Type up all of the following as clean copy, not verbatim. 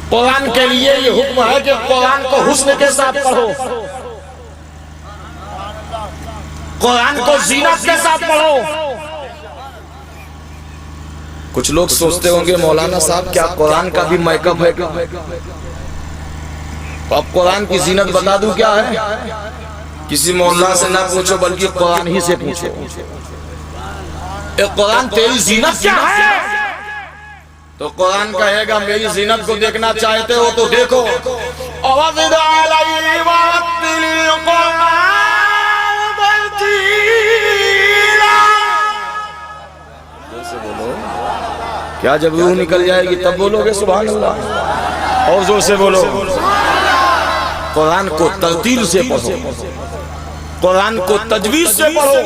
قرآن کے لیے یہ حکم ہے کہ قرآن کو حسن کے ساتھ پڑھو، قرآن کو زینت کے ساتھ پڑھو۔ کچھ لوگ سوچتے ہوں گے مولانا صاحب کیا قرآن کا بھی میک اپ ہے؟ اب قرآن کی زینت بتا دوں کیا ہے؟ کسی مولانا سے نہ پوچھو بلکہ قرآن ہی سے پوچھو، اے قرآن تیری زینت کیا ہے؟ تو قرآن کہے گا میری زینت کو دیکھنا چاہتے ہو تو دیکھو، وَزِدْ عَلَيْهِ وَرَتِّلِ الْقُرْآنَ تَرْتِيلًا۔ جیسے بولو، کیا جب روح نکل جائے گی تب بولو گے سبحان اللہ؟ اور زور سے بولو، قرآن کو ترتیل سے پڑھو، قرآن کو تجویز سے پڑھو،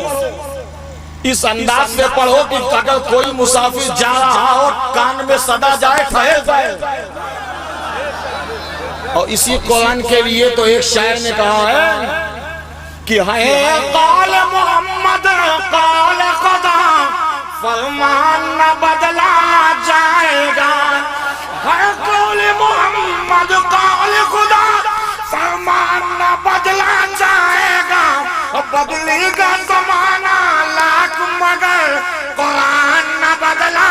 اس انداز سے پڑھو کہ اگر کوئی مسافر جا رہا ہو کان میں صدا جائے ٹھہر جائے۔ اور اسی قرآن کے لیے تو ایک شاعر نے کہا ہے کہ ہے قال محمد قال خدا فرمان نہ بدلا جائے گا، ہے قول محمد قال خدا فرمان نہ بدلا جائے گا، بدلے گا زمانہ لاکھ مگر قرآن نہ بدلا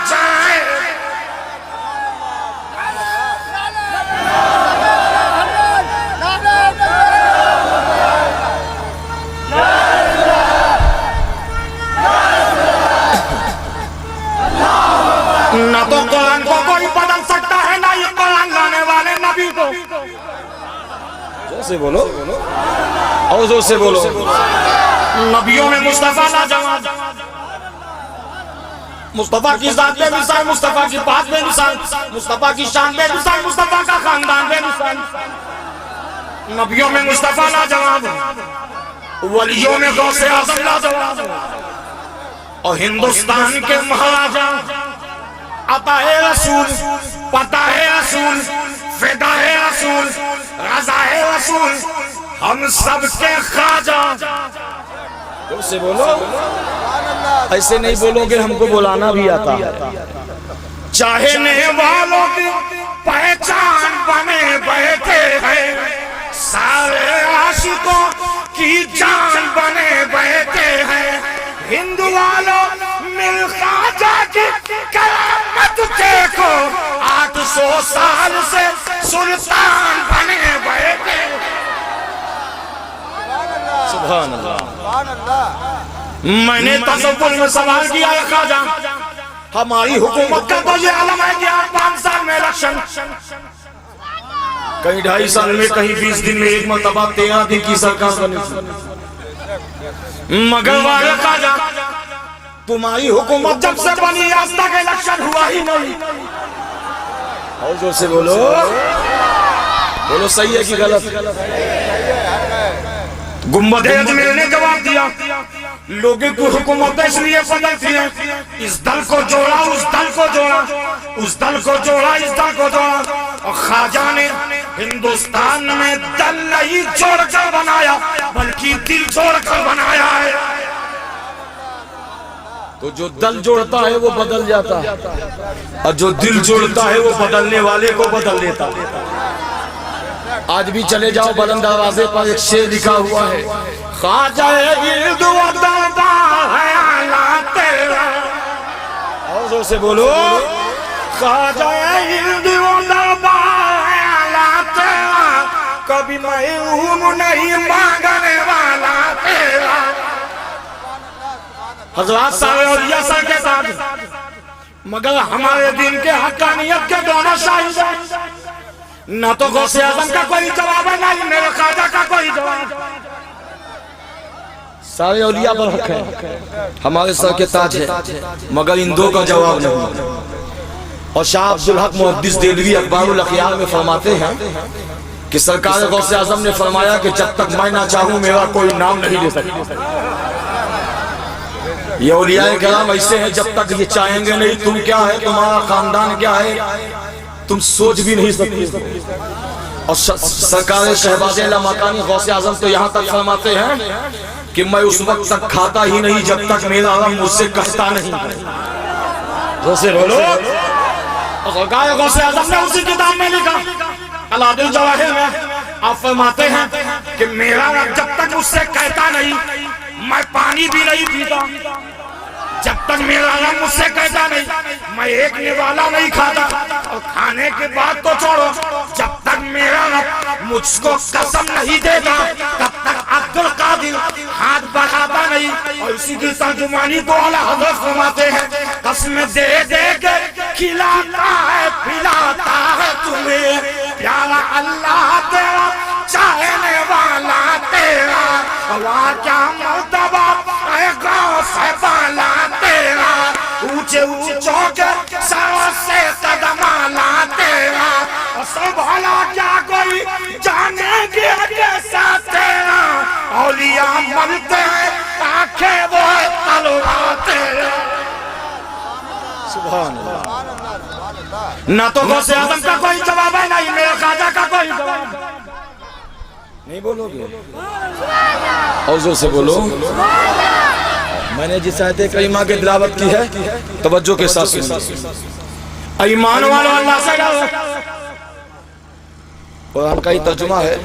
جائے۔ نہ تو قرآن کو کوئی بدل سکتا ہے نہ یہ قرآن لانے والے نبی کو۔ جیسے بولو اور زور سے بولو، نبیوں میں مصطفیٰ لاجواب، مصطفیٰ کی ذات بے مثال، مصطفیٰ کی بات بے مثال، مصطفیٰ کی شان بے مثال، مصطفیٰ کا خاندان بے مثال۔ نبیوں میں مصطفیٰ لاجواب، ولیوں میں غوث اعظم لاجواب، اور ہندوستان کے مہاراجا عطا ہے رسول، پتہ ہے رسول، فدا ہے رسول، رضا ہے رسول، ہم سب کے خواجہ۔ سے بولو، ایسے نہیں بولو گے ہم کو بولانا بھی آتا ہے۔ چاہنے والوں کی پہچان بنے بیٹھے ہیں، سارے عاشقوں کی جان بنے بیٹھے ہیں، ہندو والوں مل خواجہ کی کرامت دیکھو، 800 سال سے سلطان بنے بیٹھے۔ سبحان اللہ۔ میں نے تصور میں سوال کیا ہے خواجہ، ہماری حکومت کا تو یہ عالم ہے کہ 5 سال میں الیکشن، کہیں 2.5 سال میں، کہیں 20 دن میں، ایک مرتبہ 13 دن کی سرکار بنی، مگر والے خواجہ تمہاری حکومت جب سے بنی آج تک الیکشن ہوا ہی نہیں۔ اور جو سے بولو، بولو صحیح ہے کہ غلط؟ گنبد اجمیر نے جواب دیا، لوگوں کی حکومت اس لیے بدلتی ہے، اس دل کو جوڑا اس دل کو جوڑا، اس دل کو جوڑا اس دل کو جوڑا، اور خواجہ نے ہندوستان میں دل نہیں جوڑ کر بنایا بلکہ دل جوڑ کر بنایا ہے۔ تو جو دل جوڑتا ہے وہ بدل جاتا ہے، اور جو دل جوڑتا ہے وہ بدلنے والے کو بدل دیتا ہے۔ آج بھی چلے جاؤ بلند دروازے پر ایک شعر لکھا ہوا ہے، خواجہ گرد و دربا ہے اعلیٰ تیرا۔ اور زور سے بولو، خواجہ گرد و دربا ہے اعلیٰ تیرا، کبھی محروم نہیں مانگنے والا تیرا۔ حضرات سارے اولیاء سر کے ساتھ، مگر ہمارے دین کے حقانیت کے دونوں شاہد ہیں، نہ تو غوث اعظم کا کوئی جواب ہے نہ میرے خواجہ کا کوئی جواب۔ سارے اولیاء پر حق ہے، ہمارے سر کے تاج ہے، مگر ان دو کا جواب نہیں۔ اور شاہ عبدالحق محدث دہلوی اخبار الاخیار میں فرماتے ہیں کہ سرکار غوث اعظم نے فرمایا کہ جب تک میں نہ چاہوں میرا کوئی نام نہیں لے سکتا۔ یہ اولیاء کرام ایسے ہیں جب تک یہ چاہیں گے نہیں تم کیا ہے، تمہارا خاندان کیا ہے، تم سوچ بھی نہیں سکتے۔ اور سرکار شہباز لامکانی غوث اعظم تو یہاں تک فرماتے ہیں کہ میں اس وقت تک کھاتا ہی نہیں جب تک میرا رب مجھ سے کہتا نہیں۔ جیسے بولو، سرکار غوث اعظم نے اسی کتاب میں لکھا العادل الجواہر میں آپ فرماتے ہیں کہ میرا رب جب تک مجھ سے کہتا نہیں میں پانی بھی نہیں پیتا، جب تک میرا رب مجھ سے کہتا نہیں میں ایک نوالا نہیں کھاتا، اور کھانے کے بعد تو چھوڑو جب تک میرا رب مجھ کو قسم نہیں دیتا تب تک عبد القادر ہاتھ بڑھاتا نہیں۔ اور اسی کی ترجمانی تو اعلیٰ حضرت فرماتے ہیں قسم دے دے کے کھلاتا ہے پلاتا ہے تمہیں پیارا اللہ تیرا چاہنے والا تیرا، ہوا کیا مرتبہ اے غوث بالا تیرا، اونچے اونچوں کے سروں سے قدم آلا تیرا، اور سب حالا کیا کوئی جانے گیا کیسا تیرا، اولیاء ملتے ہیں آنکھیں وہ تلوار تیرا۔ سبحان اللہ، نہ تو غوث اعظم کا کوئی جواب ہے نہیں میرے خواجہ کا کوئی جواب نہیں۔ بولو گے اور زور سے بولو۔ میں نے جس آیت کریمہ کی تلاوت کی ہے توجہ کے ساتھ سنیے۔ ایمان والو اللہ سے ڈرو، قرآن کا ہی ترجمہ ہے،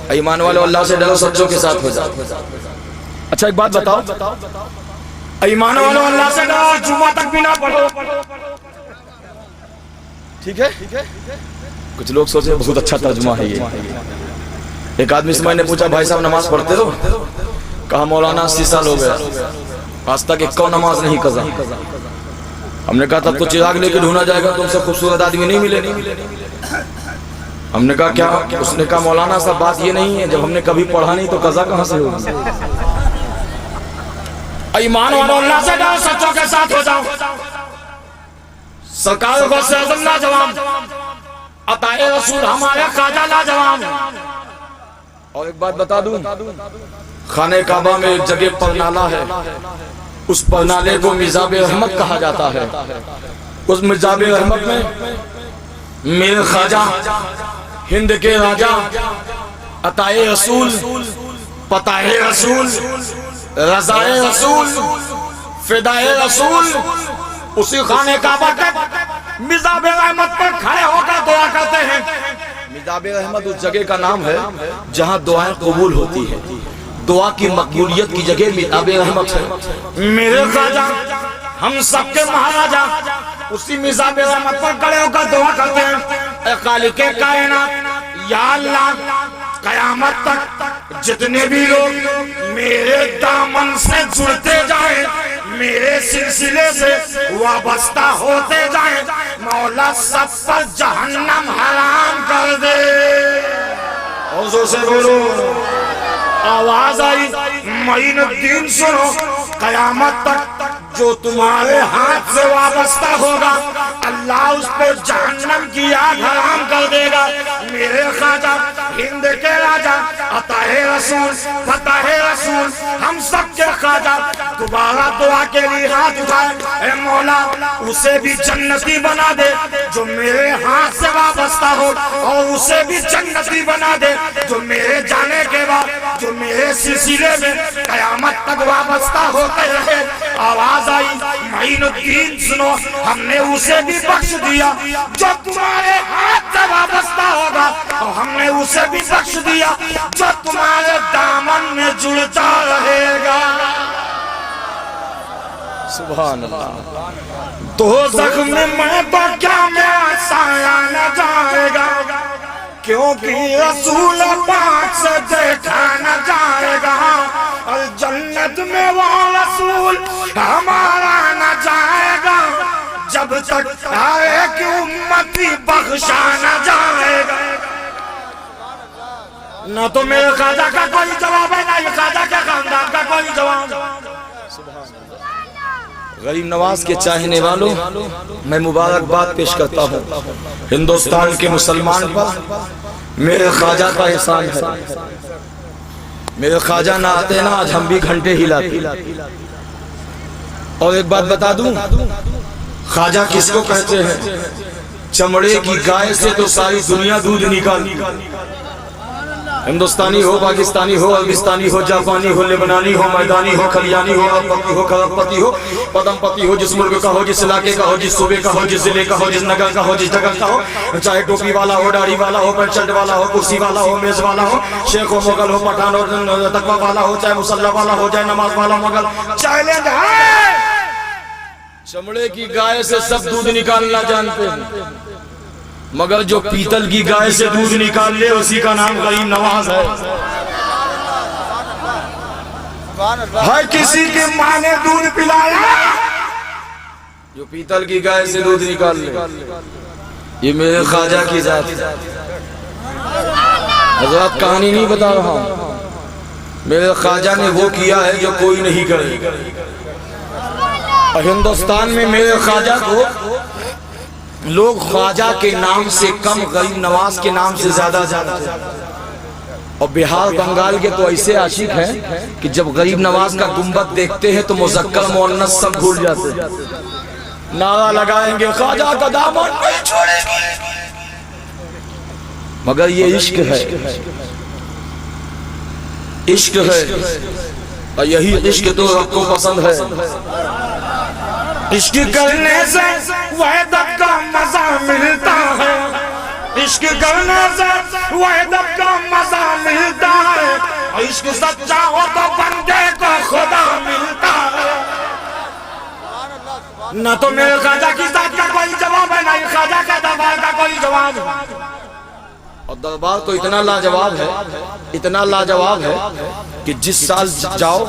ایمان والو اللہ سے ڈرو سچوں کے ساتھ ہو جاؤ۔ اچھا ایک بات بتاؤ، ایمان والو اللہ سے ڈرو جمعہ تک بھی نہ پڑھو، ٹھیک ہے؟ کچھ لوگ سوچے بہت اچھا ترجمہ ہے یہ۔ ایک آدمی سے میں نے پوچھا بھائی صاحب نماز پڑھتے ہو؟ کہا مولانا 80 سال ہو گیا آج تک ایک نماز نہیں قضا۔ ہم نے کہا تب تو چراغ لے کے ڈھونڈا جائے گا، تم سے خوبصورت آدمی نہیں ملے۔ ہم نے کہا کیا؟ اس نے کہا مولانا صاحب بات یہ نہیں ہے، جب ہم نے کبھی پڑھا نہیں تو قضا کہاں سے ہوگی؟ ایمان اور اللہ سے ڈرو سچوں کے ساتھ ہو جاؤ۔ سرکار غوث اعظم لاجواب، عطا رسول ہمارے خواجہ لاجواب۔ اور ایک بات بتا دوں، خانہ کعبہ میں ایک جگہ پرنالہ ہے، اس پرنالے کو میزاب رحمت کہا جاتا ہے۔ اس میزاب رحمت میں میرے خواجہ ہند کے راجہ عطا رسول، پتہ رسول، رضا رسول، فدائے رسول اسی خانہ کعبہ کے میزاب رحمت پر کھڑے ہو کر دعا کرتے ہیں۔ میزاب رحمت اس جگہ کا نام ہے جہاں دعائیں قبول ہوتی ہیں، دعا کی مقبولیت کی جگہ میزاب رحمت ہے۔ میرے خواجہ ہم سب کے مہاراجہ اسی میزاب رحمت پر کھڑے ہو کر دعا کرتے ہیں، اے خالق کائنات یا اللہ قیامت تک جتنے بھی لوگ میرے دامن سے جڑتے جائیں، میرے سلسلے سے وابستہ ہوتے جائیں، مولا سب پر جہنم حرام کر دے۔ حضور سے بولو، آواز آئی معین الدین سنو، قیامت تک جو تمہارے ہاتھ سے وابستہ ہوگا اللہ اس پہ جہنم کی آگ حرام کر دے گا۔ میرے خواجہ ہند کے راجہ عطا رسول، فتح رسول، ہم سب کے خواجہ دوبارہ دعا کے لیے ہاتھ اٹھائے، اے مولا اسے بھی جنتی بنا دے جو میرے ہاتھ سے وابستہ ہو، اور اسے بھی جنتی بنا دے جو میرے جانے کے بعد جو میرے سلسلے میں قیامت تک وابستہ ہوتے رہے۔ آواز آئی معین الدین سنو، ہم نے اسے بھی بخش دیا جو تمہارے ہاتھ سے وابستہ ہوگا، اور ہم نے اسے بھی بخش دیا جو تمہارے دامن میں جڑتا رہے گا۔ سبحان اللہ۔ دوزخ میں میں تو کیا میرا سایہ نہ جائے گا، کیونکہ رسول پاک سے دیکھا نہ جائے گا، اور جنت میں وہ رسول ہمارا نہ جائے گا جب تک آئے کہ امتی بخشا نہ جائے گا۔ نہ تو میرے خواجہ کا کوئی جواب ہے، نہ یہ خواجہ کے خاندان کا کوئی جواب۔ غریب نواز کے چاہنے والوں میں مبارکباد پیش کرتا ہوں، ہندوستان کے مسلمان پر میرے خواجہ کا احسان ہے۔ میرے خواجہ نہ آتے نا آج ہم بھی گھنٹے ہی لاتے۔ اور ایک بات بتا دوں، خواجہ کس کو کہتے ہیں؟ چمڑے کی گائے سے تو ساری دنیا دودھ نکال، ہندوستانی ہو، پاکستانی ہو، افغانستانی ہو، جاپانی ہو، لبنانی ہو، میدانی ہو، کھلیانی ہو، اربپتی ہو، کروڑپتی ہو، پدم پتی ہو، جس ملک کا ہو، جس علاقے کا ہو، جس صوبے کا ہو، جس ضلع کا ہو، جس نگر کا ہو، جس جگہ کا ہو، چاہے ٹوپی والا ہو، داڑھی والا ہو، پینٹ شرٹ والا ہو، کرسی والا ہو، میز والا ہو، شیخ ہو، مغل ہو، پٹھان ہو، تقوی والا ہو، چاہے مسلح والا ہو، چاہے نماز والا مغل، چیلنج ہے چمڑے کی گائے سے سب دودھ نکالنا جانتے ہیں، مگر جو پیتل کی گائے سے دودھ نکال لے اسی کا نام غریب نواز ہے۔ ہر کسی کے ماں نے دودھ پلایا، جو پیتل کی گائے سے دودھ نکال لے، یہ میرے خواجہ کی ذات ہے۔ حضرات کہانی نہیں بتا رہا ہوں، میرے خواجہ نے وہ کیا ہے جو کوئی نہیں کرے۔ ہندوستان میں میرے خواجہ کو لوگ خواجہ کے نام سے کم غریب نواز کے نام سے زیادہ جانتے ہیں، اور بہار بنگال کے تو ایسے عاشق ہیں کہ جب غریب نواز کا گنبد دیکھتے ہیں تو مذکر مؤنث سب بھول جاتے ہیں، نعرہ لگائیں گے خواجہ کا دامن نہیں چھوڑے گی، مگر یہ عشق ہے، عشق ہے، اور یہی عشق تو رب کو پسند ہے۔ عشق کرنے سے وحدت کا مزہ ملتا ہے، عشق کرنے سے وحدت کا مزہ ملتا ہے، عشق سچا ہو تو بندے کو خدا ملتا ہے۔ نہ تو میرے خواجہ کی ذات کا کوئی جواب ہے، نہ ہی خواجہ کا دربار کا کوئی جواب ہے، اور دربار تو اتنا لاجواب ہے، اتنا لاجواب ہے کہ جس سال جاؤ،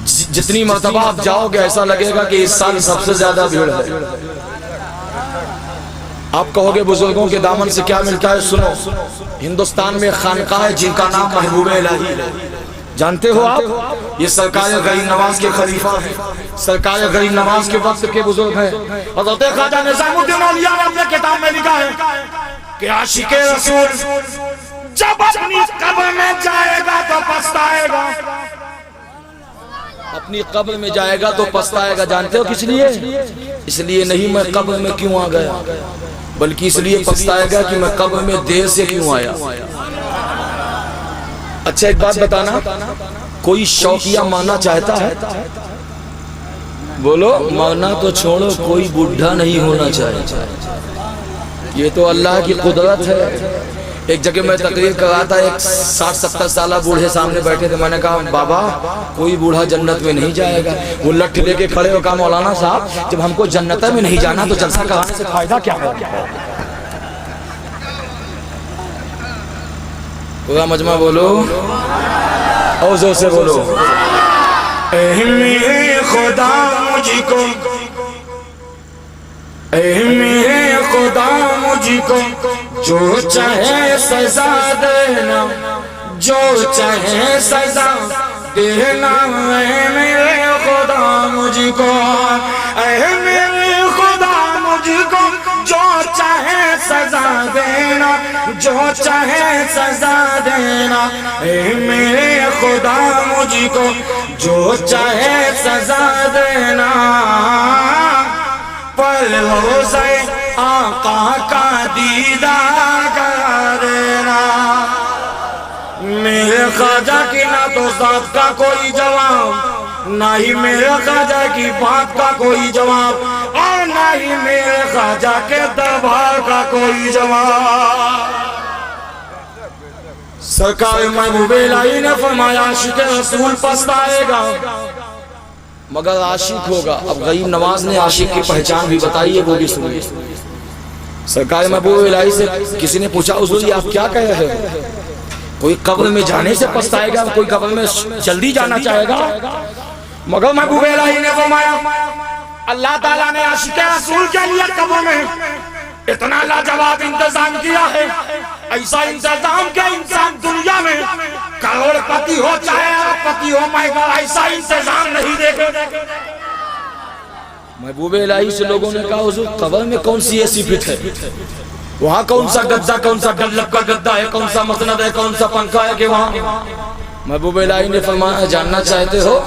جتنی مرتبہ آپ جاؤ گے ایسا لگے گا کہ اس سال سب سے زیادہ بھیڑ ہے۔ آپ کہو گے بزرگوں کے دامن سے کیا ملتا ہے؟ سنو، ہندوستان میں خانقاہ ہے جن کا نام محبوب الہی ہے، جانتے ہو آپ؟ یہ سرکار غریب نواز کے خلیفہ ہیں، سرکار غریب نواز کے وقت کے بزرگ ہیں۔ حضرت خواجہ نظام الدین اولیاء نے اپنے کتاب میں لکھا ہے کہ عاشق رسول جب اپنی قبر میں جائے گا تو پچھتائے گا، اپنی قبر میں جائے گا تو پچھتائے گا۔ جانتے ہو کس لیے؟ اس لیے نہیں میں قبر میں کیوں آ گیا، بلکہ اس لیے پچھتائے گا کہ میں قبر میں دیر سے کیوں آیا۔ اچھا ایک بات بتانا، کوئی شوقیہ ماننا چاہتا ہے؟ بولو، ماننا تو چھوڑو، کوئی بڈھا نہیں ہونا چاہتا، یہ تو اللہ کی قدرت ہے۔ ایک جگہ میں تقریر کر رہا تھا، ایک 60-70 سالہ بوڑھے سامنے بیٹھے تھے، میں نے کہا بابا کوئی بوڑھا جنت میں نہیں جائے گا۔ وہ لٹھ لے کے کھڑے ہو کہا مولانا صاحب جب ہم کو جنت میں نہیں جانا تو جلسہ کرانے سے فائدہ کیا ہے؟ پورا مجمع بولو، اور زور سے بولو، اے میرے خدا مجھ کو، اے میرے خدا مجھ کو جو چاہے سزا دینا، جو چاہے سزا دینا، اے میرے خدا مجھ کو، اے میرے خدا مجھ کو جو چاہے سزا دینا، جو چاہے سزا دینا، اے میرے خدا مجھ کو جو چاہے سزا دینا، پر روزے آقا کا دیدار کرا دینا۔ میرے خواجہ کی نہ تو ذات کا کوئی جواب، نہ ہی میرے خواجہ کی بات کا کوئی جواب، اور نہ ہی میرے خواجہ کے دربار کا کوئی جواب۔ سرکار محبوب الہی نے فرمایا عاشق رسول پچھتائے گا مگر عاشق ہوگا۔ اب غریب نواز نے عاشق کی پہچان بھی بتائی ہے، وہ بھی سنیے۔ سرکار محبوب الہی سے کسی نے پوچھا حضور یہ آپ کیا کہہ رہے ہیں؟ کوئی قبر میں جانے سے پچھتائے گا، کوئی قبر میں جلدی جانا چاہے گا، مگر محبوب الہی نے فرمایا اللہ تعالیٰ نے عاشق رسول کے لیے قبر میں اتنا لاجواب انتظام کیا ہے، ایسا انتظام کہ انسان دنیا میں کروڑ پتی ہو چاہے ارب پتی ہو مگر ایسا انتظام نہیں دیکھے۔ محبوب الہی سے لوگوں نے کہا حضور قبر میں کون سی ایسی فٹ ہے، وہاں کون سا گدہ، کون سا گلب کا گدہ ہے، کون سا مسند ہے، کون سا پنکھا ہے کہ وہاں؟ محبوب الہی نے فرمایا جاننا چاہتے ہو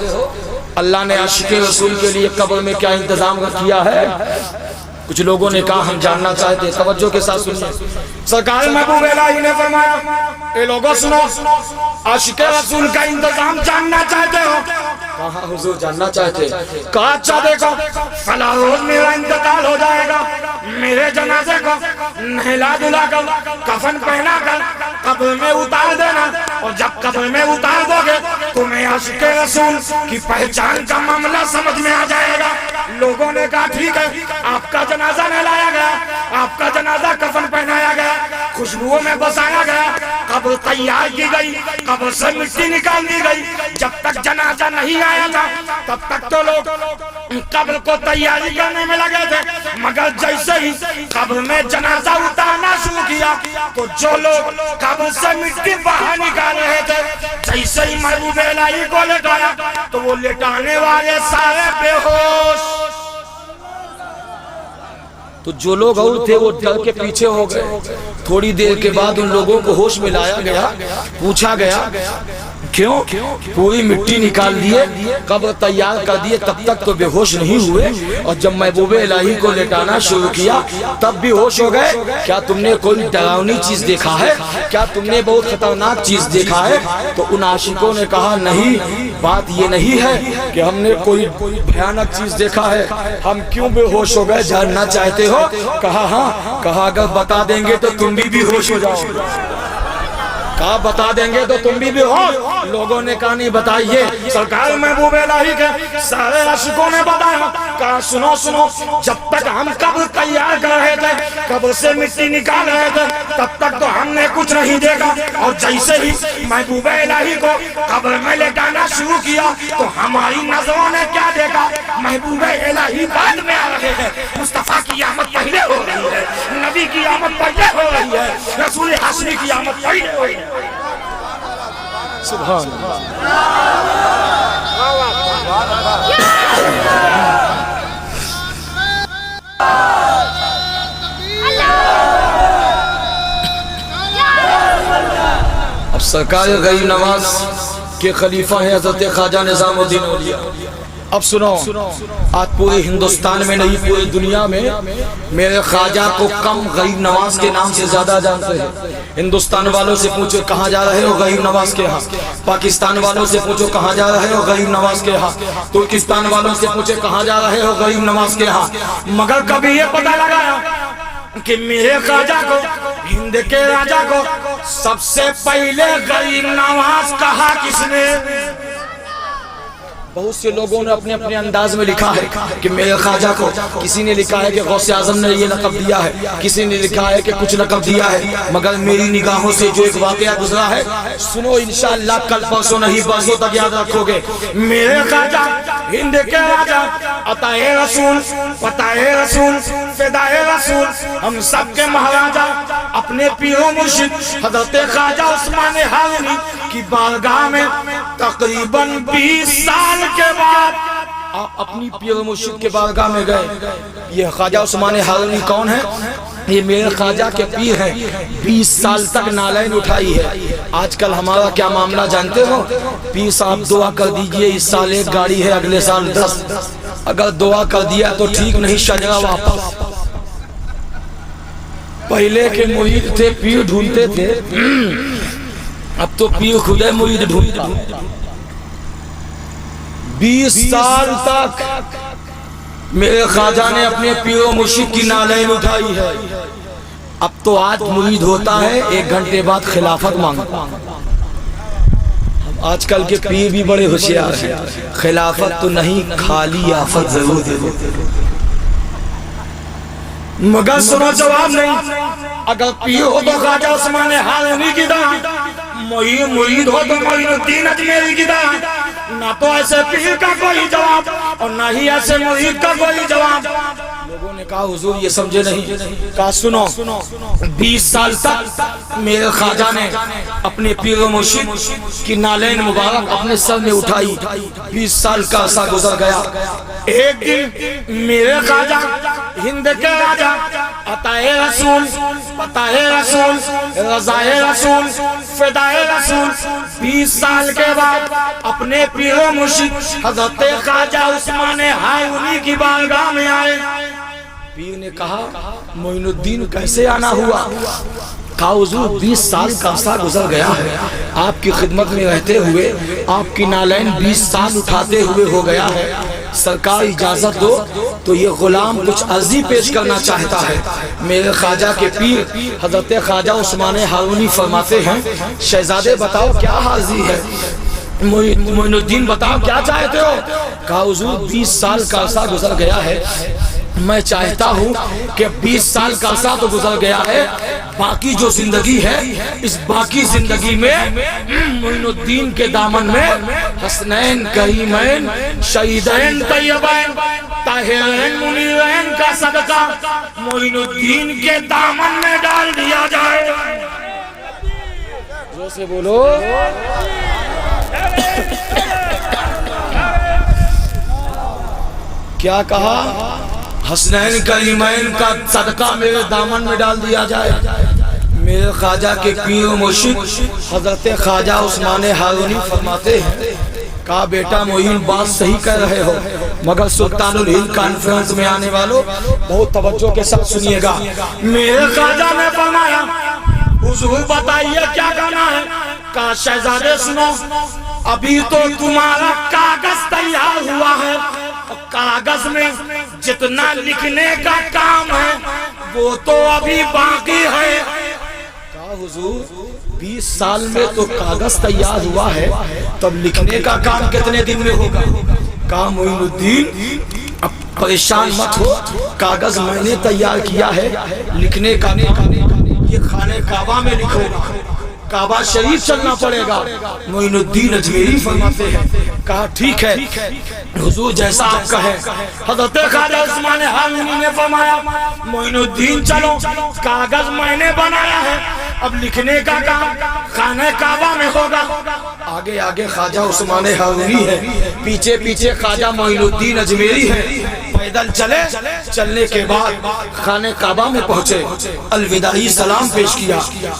اللہ نے عاشق رسول کے لیے قبر میں کیا انتظام کیا ہے؟ کچھ لوگوں نے کہا ہم جاننا چاہتے، توجہ کے ساتھ سنیے. سرکار محبوب الہی نے فرمایا اے لوگوں سنو، عاشق رسول کا انتظام جاننا چاہتے ہو؟ کہا حضور جاننا چاہتے. کہا اچھا دیکھو، فلاں روز میرا انتقال ہو جائے گا، میرے جنازے کو نہلا دھلا کر کفن پہنا کر قبر میں اتار دینا، اور جب قبر میں اتار دو گے تمہیں عاشق رسول کی پہچان کا معاملہ سمجھ میں آ جائے گا. لوگوں نے کہا ٹھیک ہے. آپ کا جنازہ نہلایا گیا، آپ کا جنازہ کفن پہنایا گیا، خوشبوؤں میں بسایا گیا، قبر تیار کی گئی، قبر سے مٹی نکال دی گئی. جب تک جنازہ نہیں آیا تھا تب تک تو لوگ قبر کو تیاری کرنے میں لگے تھے، مگر جیسے ہی قبر میں جنازہ اتارنا شروع کیا تو جو لوگ قبر سے مٹی باہر نکال رہے تھے، جیسے ہی محبوب الہی کو لٹایا تو وہ لٹانے والے سارے بے ہوش. تو جو لوگ اور تھے وہ ڈر کے پیچھے ہو گئے. تھوڑی دیر کے بعد ان لوگوں کو ہوش میں لایا گیا، پوچھا گیا کیوں؟ پوری مٹی نکال دیے، قبر تیار کر دیے، تب تک تو بے ہوش نہیں ہوئے، اور جب محبوب الہی کو لٹانا شروع کیا تب بھی ہوش ہو گئے. کیا تم نے کوئی ڈراؤنی چیز دیکھا ہے؟ کیا تم نے بہت خطرناک چیز دیکھا ہے؟ تو ان عاشقوں نے کہا نہیں، بات یہ نہیں ہے کہ ہم نے کوئی بھیانک چیز دیکھا ہے، ہم کیوں بے ہوش ہو گئے جاننا چاہتے ہو؟ کہا ہاں. کہا اگر بتا دیں گے تو تم بھی ہوش ہو جاؤ. کہا بتا دیں گے تو تم بھی ہو. لوگوں نے کہا نہیں بتائیے. سرکار محبوب الہی کے سارے عاشقوں نے بتایا. کہا سنو سنو، جب تک ہم قبر تیار کر رہے تھے، قبر سے مٹی نکال رہے تھے، تب تک تو ہم نے کچھ نہیں دیکھا، اور جیسے ہی محبوب الہی کو قبر میں لٹانا شروع کیا تو ہماری نظروں نے کیا دیکھا؟ محبوب الہی بعد میں آ رہے ہیں، مصطفیٰ کی آمد پہلے ہو رہی ہے، نبی کی آمد پہلے ہو رہی ہے، رسول ہاشمی کی آمد پہلے ہو رہی ہے. سبحان اب سرکار غریب نواز کے خلیفہ ہیں حضرت خواجہ نظام الدین اولیاء. اب سنو، آج پورے ہندوستان میں نہیں پوری دنیا میں میرے خواجہ کو کم غریب نواز کے نام سے زیادہ جانتے ہیں. ہندوستان والوں سے پوچھو کہاں جا رہے ہو؟ غریب نواز کے ہاں. پاکستان والوں سے پوچھو کہاں جا رہے ہو؟ غریب نواز کے ہاں. ترکستان والوں سے پوچھو کہاں جا رہے ہو؟ غریب نواز کے ہاں. مگر کبھی یہ پتہ لگایا کہ میرے خواجہ کو، ہند کے راجہ کو سب سے پہلے غریب نواز کہا کس نے؟ بہت سے لوگوں نے اپنے اپنے انداز میں لکھا ہے کہ میرے خواجہ کو، کسی نے لکھا ہے کہ غوث اعظم نے یہ لقب دیا ہے، کسی نے لکھا ہے کہ کچھ لقب دیا ہے. مگر میری نگاہوں سے جو ایک واقعہ گزرا ہے سنو، انشاءاللہ کل پرسوں نہیں برسوں تک یاد رکھو گے. میرے خواجہ ہند کے راجہ، عطائے رسول، فتائے رسول، فدائے رسول، ہم سب کے مہاراجہ، اپنے پیر و مرشد حضرت خواجہ عثمان ہارونی کی بارگاہ میں تقریباً 20 سال کے بعد اپنی پیر و مرشد کے بارگاہ میں گئے. یہ خواجہ عثمان ہارونی کون ہے؟ یہ میرے خواجہ کے پیر ہیں. 20 سال تک نالین اٹھائی ہے. آج کل ہمارا کیا معاملہ جانتے ہو؟ پیر صاحب دعا کر دیجئے، اس سال 1 گاڑی ہے، اگلے سال 10. اگر دعا کر دیا تو ٹھیک، نہیں شجرہ واپس. پہلے کے مرید تھے پیر ڈھونڈتے تھے، اب تو پیر خود ہے مرید ڈھونڈتا. 20 سال تک میرے خواجہ نے اپنے پیر و مرشد کی نالین اٹھائی ہے. اب تو آج مرید ہوتا ہے 1 گھنٹے بعد خلافت مانگتا. آج کل کے پیر بھی بڑے ہوشیار ہیں، خلافت تو نہیں، خالی آفت ضرور دے دیتے. مگر سنو جواب نہیں. اگر پیر ہو تو خواجہ عثمان ہارونی کی طرح، مرید ہو تو معین الدین اجمیری کی طرح. نہ تو ایسے پیر کا کوئی جواب اور نہ ہی ایسے مرید کا کوئی جواب. لوگوں نے کہا حضور یہ سمجھے نہیں. کہا سنو، 20 سال تک میرے خواجہ نے اپنے پیر و مرشد کی نالین مبارک اپنے سر میں اٹھائی. 20 سال کا عرصہ گزر گیا. ایک دن میرے خواجہ ہند کے راجہ، عطائے رسول، فتائے رسول، رضائے رسول، فدائے رسول، 20 سال کے بعد اپنے پیر و مرشد حضرت خواجہ عثمان ہارونی کی بارگاہ میں آئے. پیر نے کہا معین الدین کیسے آنا ہوا؟ کہا حضور 20 سال کا عرصہ گزر گیا ہے آپ کی خدمت میں رہتے ہوئے، آپ کی نالین 20 سال اٹھاتے ہوئے ہو گیا ہے، سرکار اجازت دو تو یہ غلام کچھ عرضی پیش کرنا چاہتا ہے۔ میرے خواجہ کے پیر حضرت خواجہ عثمان ہارونی فرماتے ہیں شہزادے بتاؤ کیا عرضی ہے؟ معین الدین بتاؤ کیا چاہتے ہو؟ کہا حضور 20 سال کا عرصہ گزر گیا ہے، میں چاہتا ہوں کہ 20 سال کا عرصہ تو گزر گیا ہے، باقی جو زندگی ہے اس باقی زندگی میں معین الدین کے دامن میں حسنین کریمین شہیدین طیبین طاہرین منیرین کا صدقہ معین الدین کے دامن میں ڈال دیا جائے۔ جو سے بولو کیا کہا؟ حسنین کریمین کا صدقہ میرے دامن میں ڈال دیا جائے۔ میرے خواجہ کے پیر و مرشد حضرت خواجہ عثمان ہارونی فرماتے ہیں کہا بیٹا معین بات صحیح کہہ رہے ہو، مگر سلطان الہند کانفرنس میں آنے والوں بہت توجہ کے ساتھ سنیے گا۔ میرے خواجہ نے فرمایا حضور بتائیے کیا کرنا ہے؟ کہا شہزادے سنو، ابھی تو تمہارا کاغذ تیار ہوا ہے، کاغذ میں جتنا لکھنے کا کام ہے وہ تو ابھی باقی ہے۔ کہا حضور 20 سال میں تو کاغذ تیار ہوا ہے، تب لکھنے کا کام کتنے دن میں ہوگا؟ کہا معین الدین اب پریشان مت ہو، کاغذ میں نے تیار کیا ہے، لکھنے کا یہ خانہ کعبہ میں لکھو، کعبہ شریف چلنا پڑے گا۔ معین الدین اجمیری فرماتے ہیں کہا ٹھیک ہے حضور جیسا آپ کہیں۔ حضرت خواجہ عثمان ہارونی نے فرمایا معین الدین چلو، کاغذ میں نے بنایا ہے، اب لکھنے کا کام خانہ کعبہ میں ہوگا۔ آگے آگے خواجہ عثمان ہارونی ہے، پیچھے پیچھے خواجہ معین الدین اجمیری ہے، پیدل چلے، چلنے کے بعد خانہ کعبہ میں پہنچے، الوداعی سلام پیش کیا۔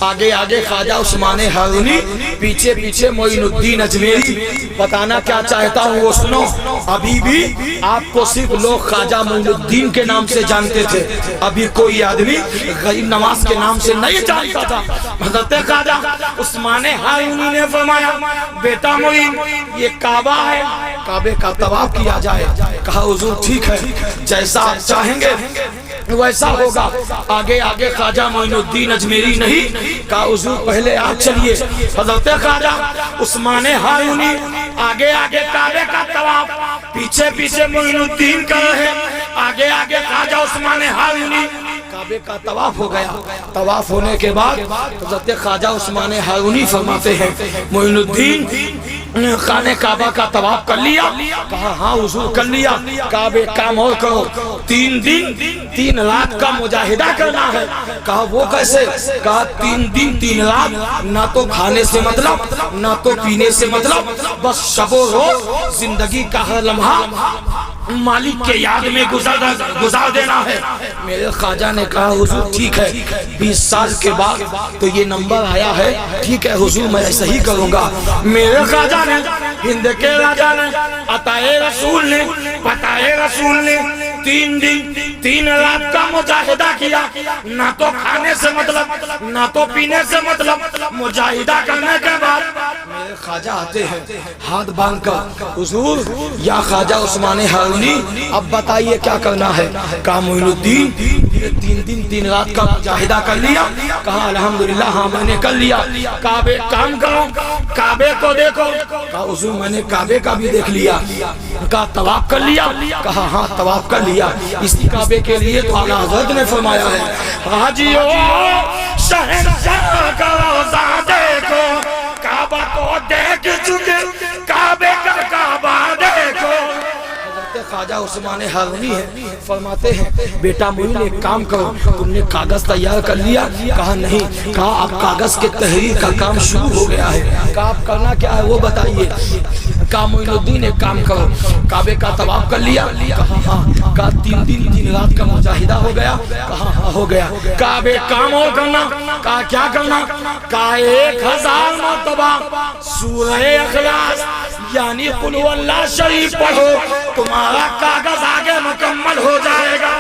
آگے آگے خواجہ عثمان ہارونی، پیچھے پیچھے معین الدین اجمیری۔ بتانا کیا چاہتا ہوں وہ سنو، ابھی بھی آپ کو صرف لوگ خواجہ معین الدین کے نام سے جانتے تھے، ابھی کوئی آدمی غریب نواز کے نام سے نہیں جانتا تھا۔ حضرت خواجہ عثمان ہارونی نے فرمایا بیٹا معین یہ کعبہ ہے، کعبے کا طواف کیا جائے۔ کہا حضور ٹھیک ہے جیسا آپ چاہیں گے ویسا ہوگا۔ آگے آگے خواجہ معین الدین اجمیری نہیں، کہا حضور پہلے آپ چلیے۔ حضرت خواجہ عثمان ہارونی آگے آگے کعبے کا طواف، پیچھے پیچھے معین الدین کر رہے، آگے آگے خواجہ عثمان ہارونی۔ کعبے کا طواف ہو گیا، طواف ہونے کے بعد حضرت خواجہ عثمان ہارونی فرماتے ہیں معین الدین خانہ کعبہ کا طواف کر لیا؟ کہا ہاں حضور کر لیا۔ کعبے کام اور کرو، 3 دن 3 رات کا مجاہدہ کرنا ہے۔ کہا وہ کیسے؟ کہا 3 دن 3 رات نہ تو کھانے سے مطلب نہ تو پینے سے مطلب، بس شب و روز زندگی کا ہر لمحہ مالک کے یاد میں گزار دینا ہے۔ میرے خواجہ نے کہا حضور ٹھیک ہے، 20 سال کے بعد تو یہ نمبر آیا ہے، ٹھیک ہے حضور میں ایسا ہی کروں گا۔ میرے خواجہ نے ہند کے راجہ نے عطائے رسول نے بتائے رسول نے 3 دن 3 رات کا مجاہدہ کیا، نہ تو کھانے سے مطلب نہ تو پینے سے مطلب۔ مجاہدہ کرنے کے بعد میرے خواجہ آتے ہیں ہاتھ باندھ کر حضور یا خواجہ عثمان ہارونی اب بتائیے کیا کرنا ہے؟ کہا معین الدین 3 دن 3 رات کا مجاہدہ کر لیا؟ کہا الحمدللہ ہاں میں نے کر لیا۔ کعبے کام کرو، کعبے کو دیکھو۔ کہا حضور میں نے کعبے کا بھی دیکھ لیا۔ کہا طواف کر لیا؟ کہا ہاں طواف کر لیا۔ اسی کعبے کے لیے تو اعلیٰ حضرت نے فرمایا ہے حاجیو شہنشاہ کا روضہ دیکھو، کعبہ کو دیکھ چکے کعبے کا کعبہ دیکھو۔ خواجہ عثمان ہارونی ہے، فرماتے ہیں بیٹا معین ایک کام کرو، تم نے کاغذ تیار کر لیا؟ کہا نہیں۔ کہا اب کاغذ کے تحریر کا کام شروع ہو گیا ہے، کہا اب کرنا کیا ہے وہ بتائیے؟ کہا معین الدین ایک کام کرو، کعبے کا طواف کر لیا؟ کہا ہاں۔ کہا 3 دن 3 رات کا مجاہدہ ہو گیا؟ کہا ہاں ہو گیا۔ کعبے کام ہو کرنا؟ کہا کیا کرنا؟ کہا 1000 مرتبہ سورہ اخلاص یعنی قل هو اللہ شریف پڑھو، تمہارا کاغذ آگے مکمل ہو جائے گا۔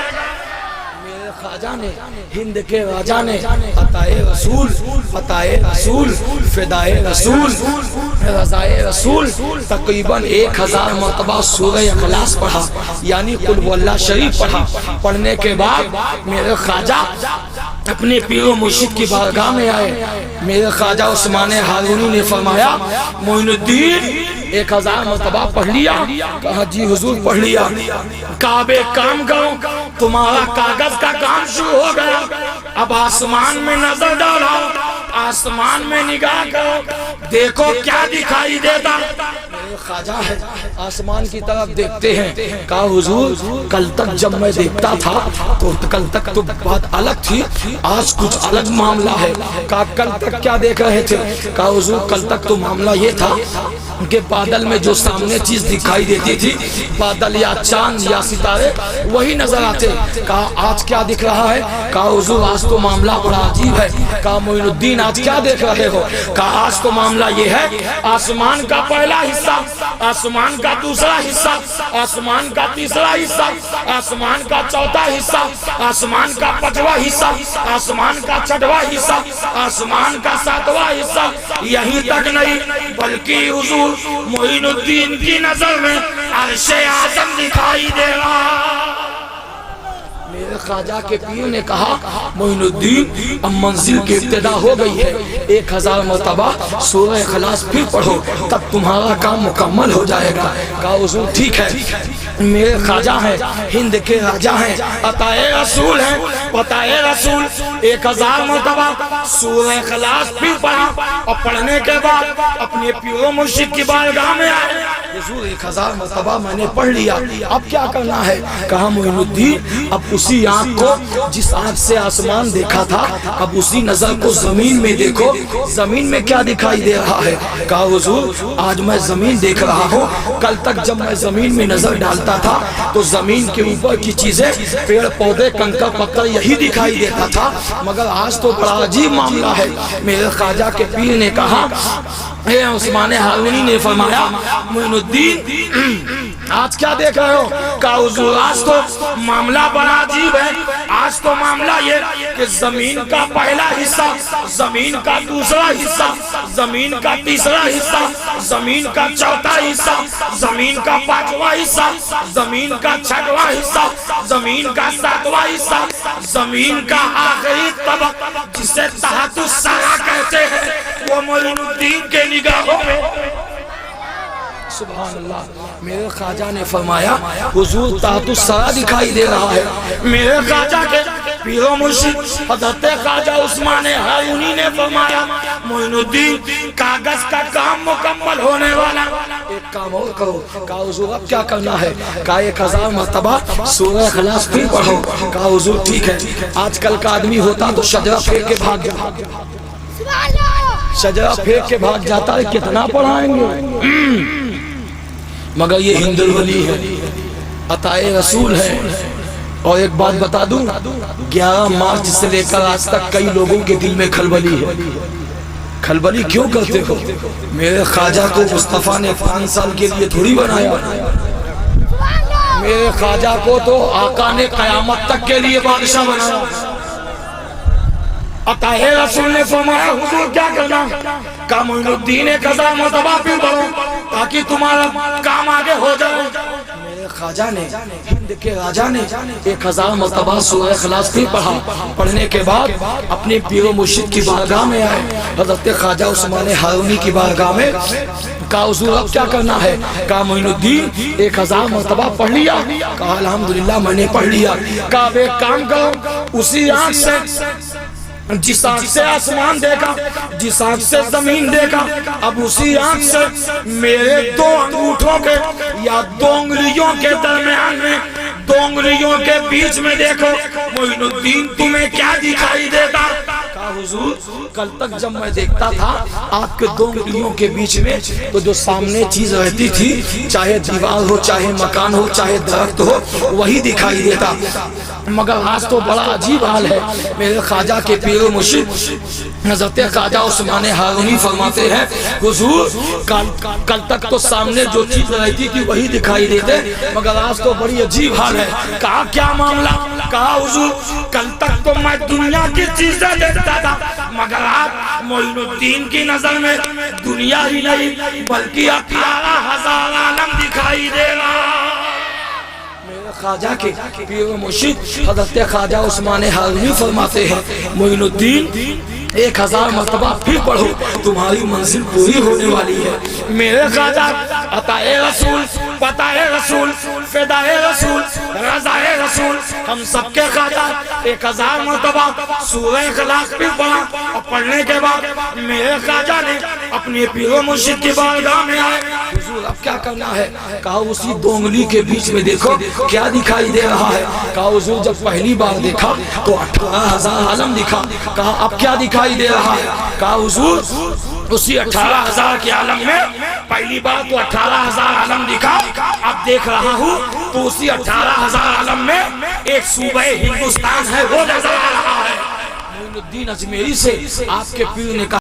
خواجہ نے ہند کے راجا نے عطائے رسول فتائے رسول فدائے رسول رضائے رسول تقریباً 1000 مرتبہ سورہ اخلاص پڑھا، یعنی قل هو اللہ شریف پڑھا۔ پڑھنے کے بعد میرے خواجہ اپنے پیر و مرشد کی بارگاہ میں آئے۔ میرے خواجہ عثمان ہارونی نے فرمایا معین الدین 1000 مرتبہ پڑھ لیا؟ کہا جی حضور پڑھ لیا۔ کہا اب ایک کام کرو، تمہارا کاغذ کا کام شروع ہو گیا، اب آسمان میں نظر ڈالو، آسمان میں نگاہ کرو، دیکھو کیا دکھائی دیتا۔ میرے خواجہ ہے آسمان کی طرف دیکھتے ہیں۔ کہا حضور کل تک جب میں دیکھتا تھا تو کل تک تو بات الگ تھی، آج کچھ الگ معاملہ ہے۔ کہا کل تک کیا دیکھ رہے تھے؟ کہا حضور کل تک تو معاملہ یہ تھا کہ بادل میں جو سامنے چیز دکھائی دیتی تھی، بادل یا چاند یا ستارے، وہی نظر آتے۔ کہا آج کیا دکھ رہا ہے؟ کہا حضور آج تو معاملہ بڑا عجیب ہے۔ کہا معین الدین آج کیا دیکھ رہے ہو؟ کہا آج تو معاملہ یہ ہے، آسمان کا پہلا حصہ، آسمان کا دوسرا حصہ، آسمان کا تیسرا حصہ، آسمان کا چوتھا حصہ، آسمان کا 5واں حصہ، آسمان کا 6واں حصہ، آسمان کا 7واں حصہ، یہیں تک نہیں بلکہ حضور معین الدین کی نظر میں عرش اعظم دکھائی دے رہا۔ میرے خواجہ کے پیر نے کہا معین الدین اب منزل کی ابتدا ہو گئی ہے، 1000 مرتبہ سورہ اخلاص پھر پڑھو تب تمہارا کام مکمل ہو جائے گا۔ کہا حضور ٹھیک ہے۔ میرے خواجہ ہیں ہند کے راجا ہیں، عطائے رسول ہیں، فتائے رسول، 1000 مرتبہ سورہ اخلاص پھر پڑھا اور پڑھنے کے بعد اپنے پیر و مرشد کی بارگاہ میں آئے۔ حضور 1000 مرتبہ میں نے پڑھ لیا، اب کیا کرنا ہے؟ کہا معین الدین اب اسی آنکھ کو جس آنکھ سے آسمان دیکھا تھا اب اسی نظر کو زمین میں دیکھو، زمین میں کیا دکھائی دے رہا ہے؟ کہا حضور آج میں زمین دیکھ رہا ہوں، کل تک جب میں زمین میں نظر ڈالتا تھا تو زمین کے اوپر کی چیزیں پیڑ پودے کنکر پتھر یہی دکھائی دیتا تھا، مگر آج تو بڑا عجیب معاملہ ہے۔ میرے خواجہ کے پیر نے کہا اے عثمان ہارونی نے فرمایا معین الدین آج کیا دیکھ رہے ہو؟ کہا حضور آج تو معاملہ بڑا عجیب ہے، آج تو معاملہ یہ کہ زمین کا پہلا حصہ، زمین کا دوسرا حصہ، زمین کا تیسرا حصہ، زمین کا چوتھا حصہ، زمین کا 5واں حصہ، زمین کا 6واں حصہ، زمین کا 7واں حصہ، زمین کا آخری طبق جسے تحت الثری کہتے ہیں، وہ معین الدین کے نگاہوں میں۔ سبحان اللہ۔ میرے خواجہ نے فرمایا حضور تحت الثری دکھائی دے رہا ہے۔ میرے خواجہ کے پیر و مرشد حضرت خواجہ عثمان ہارونی نے فرمایا معین الدین کاغذ کا کام مکمل ہونے والا، ایک کام اور کرو۔ کہا حضور اب کیا کرنا ہے؟ کہا 1000 مرتبہ سورہ اخلاص پھر پڑھو۔ کہا حضور ٹھیک ہے۔ آج کل کا آدمی ہوتا تو شجرہ پھینک کے بھاگ جاتا، شجرہ پھینک کے بھاگ جاتا ہے، کتنا پڑھائیں گے؟ مگر یہ ہند الولی ہے، عطائے رسول ہے۔ اور ایک بات بتا دوں، 11 مارچ سے لے کر آج تک کئی لوگوں کے دل میں کھلبلی ہے۔ کھلبلی کیوں کرتے ہو؟ میرے خواجہ کو مصطفیٰ نے 5 سال کے لیے تھوڑی بنایا، میرے خواجہ کو تو آقا نے قیامت تک کے لیے بادشاہ بنایا۔ عطائے رسول نے فرمایا حضور کیا کرنا؟ کہا معین الدین 1000 مرتبہ پھر پڑھو تاکہ تمہارا کام آگے ہو جائے۔ میرے خواجہ نے ہند کے راجا نے 1000 مرتبہ سورہ اخلاص پھر پڑھا۔ پڑھنے کے بعد اپنے پیر و مرشد کی بارگاہ میں آئے، حضرت خواجہ عثمان ہارونی کی بارگاہ میں۔ کہا حضور اب کیا کرنا ہے؟ کہا معین الدین 1000 مرتبہ پڑھ لیا؟ کہا الحمدللہ میں نے پڑھ لیا۔ کہا اب ایک کام کرو، اسی آنکھ سے جس آنکھ سے آسمان دیکھا، جس آنکھ سے زمین دیکھا، اب اسی آنکھ سے میرے 2 انگوٹھوں کے یا 2 انگلیوں کے درمیان میں، 2 انگلیوں کے بیچ میں دیکھو معین الدین تمہیں کیا دکھائی دیتا؟ حضور کل تک جب میں دیکھتا تھا آپ کے دو انگلیوں کے بیچ میں تو جو سامنے چیز رہتی تھی چاہے دیوار ہو چاہے مکان ہو چاہے درخت ہو وہی دکھائی دیتا، مگر آج تو بڑا عجیب حال ہے۔ میرے خواجہ کے پیر و مرشد حضرت خواجہ عثمان ہارونی فرماتے ہیں حضور کل تک تو سامنے جو چیز رہتی تھی وہی دکھائی دیتے، مگر آج تو بڑی عجیب حال ہے۔ کہا کیا معاملہ؟ کہا حضور کل تک تو میں دنیا کی چیزیں دیکھتا تھا، مگر آپ معین الدین کی نظر میں دنیا ہی نہیں بلکہ 18,000 عالم دکھائی دے رہا۔ میرے خواجہ کے پیر و مرشد حضرت خواجہ عثمان ہارونی فرماتے ہیں معین الدین 1000 مرتبہ پھر پڑھو تمہاری منزل پوری ہونے والی ہے۔ میرے خواجہ عطائے رسول پتائے رسول فدائے رسول رضائے رسول ہم سب کے خواجہ 1000 مرتبہ سورہ اخلاص پھر پڑھا، اور پڑھنے کے بعد میرے خواجہ نے اپنے پیر و مرشد کی بارگاہ میں آئے، حضور اب کیا کرنا ہے؟ کہا اسی دو انگلی کے بیچ میں دیکھو کیا دکھائی دے رہا ہے؟ کہا حضور جب پہلی بار دیکھا تو 18,000 عالم دکھا۔ کہا اب کیا دکھائی دے رہا ہے؟ کہا حضور اسی 18,000 کے عالم میں پہلی بار تو 18,000 عالم دکھا، اب دیکھ رہا ہوں تو اسی 18,000 عالم میں ایک صوبہ ہندوستان ہے وہ نظر آ رہا ہے۔ معین الدین اجمیری سے آپ کے پیر نے کہا